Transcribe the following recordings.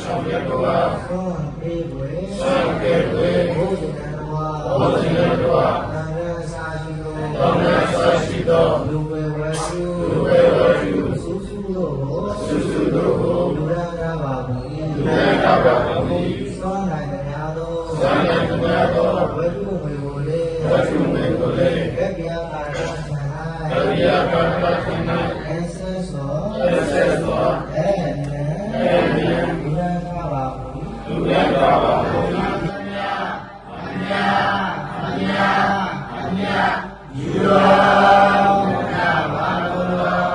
ဆောင်ရွက်တော်အားဆွမ်းပေးွယ်ဘုရားတော်နာရစာရှိသောလူဝေဝစုစုစုတို့လူရတာပါဘုရားဆွမ်းနိုင်တရားသောဝိတုမေကိုလေကဲ့ပြာကာရသံဃာအစေသောလူရတာပါဘုရားယူတော်မူနာပါတော်သာ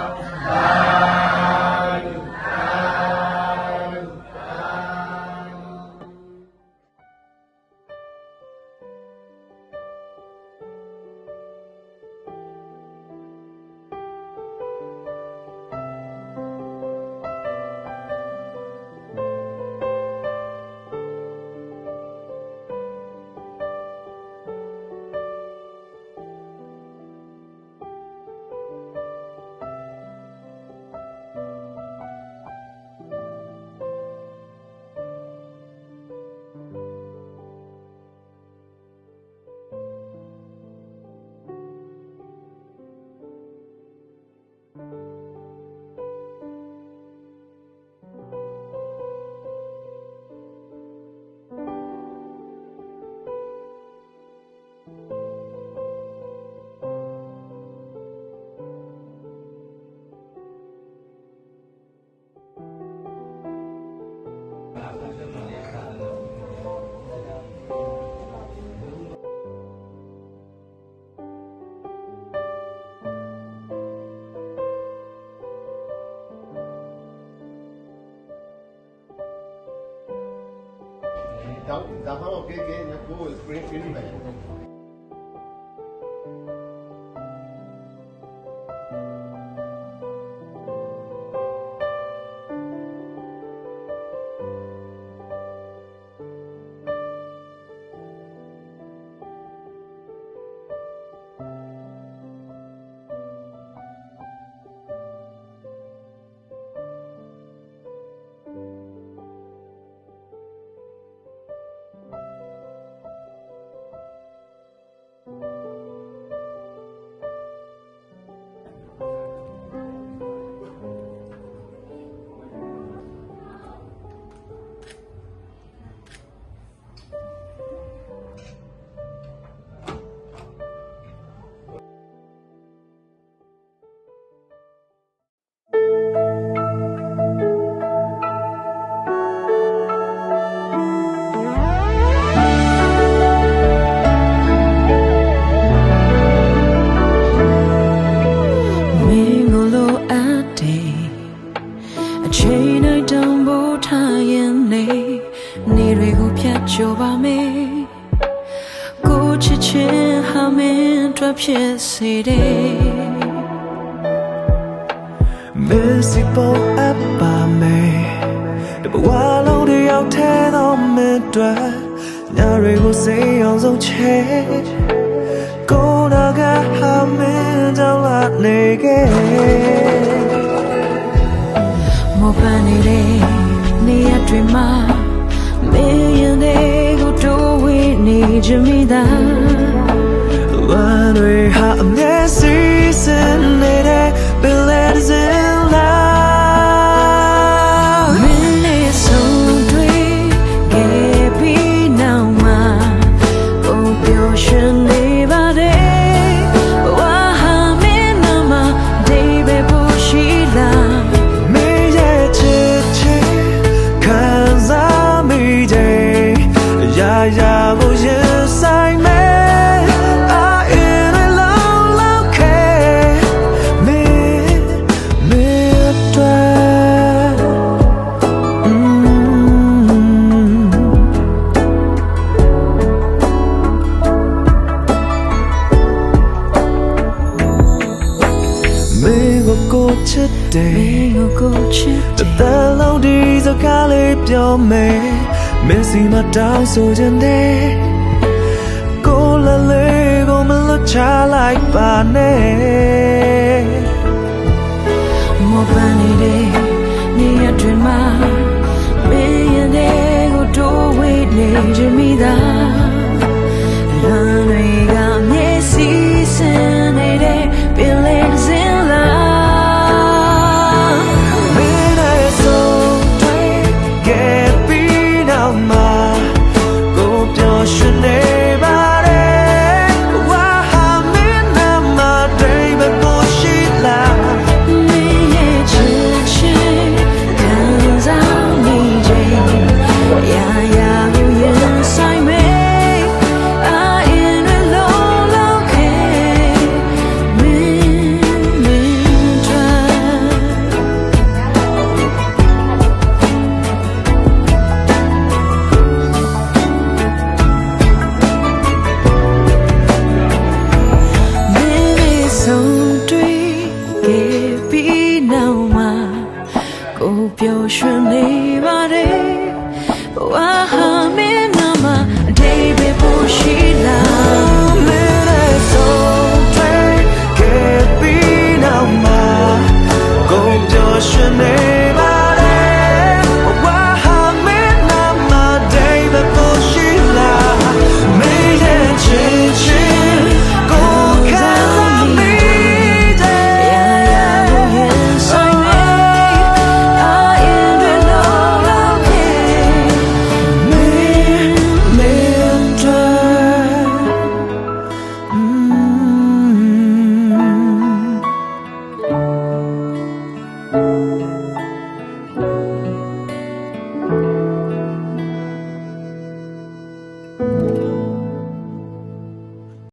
ဒါမှတော့ကဲကိုယ် screen ပြနေတယ်ချိုပါမယ်ကိုချစ်ချင်းဟာမင်းတွေ့ဖြစ်စေတယ် Missy Bow up by me တဘဝလုံးတယောက်ထဲသောမင်းတွေ့ညတွေကိုစိတ်အောင်ဆုံးချေကိုနာကဟာမင်းကြောင့်လာနေခဲ့မောပန်းနေတဲ့နေရာတွေမှာမင်းရင်တွေကိုတိုးဝေးနေကြမိတာဝမ်းတွေဟာအမျက်စီးစင်နေတဲ့ပင်လယ်စင်လာမင်းနဲ့ဆုံးတွေ့ခဲ့ပြီးနောက်မှာကိုပျော်ရွှင်နေပါတယ်ဝါဟာမင်းနာမဒေးပဲဖို့ရှိလားမင်းရဲ့ချစ်ချစ်ခံစားမိတယ်ရာရာကိုရင်ဆိုင်မယ် ချစ်တယ် မင်းကိုကိုချစ် တသက်လုံးဒီစကားလေးပြောမယ်မင်းစီမတောင်းဆိုခြင်းနဲ့ကိုလာလေးကိုမလွတ်ချလိုက်ပါနဲ့ မောပန်းနေတဲ့နေရတွင်မှာမင်းရဲ့ကိုတိုးဝေးနေချင်မိသား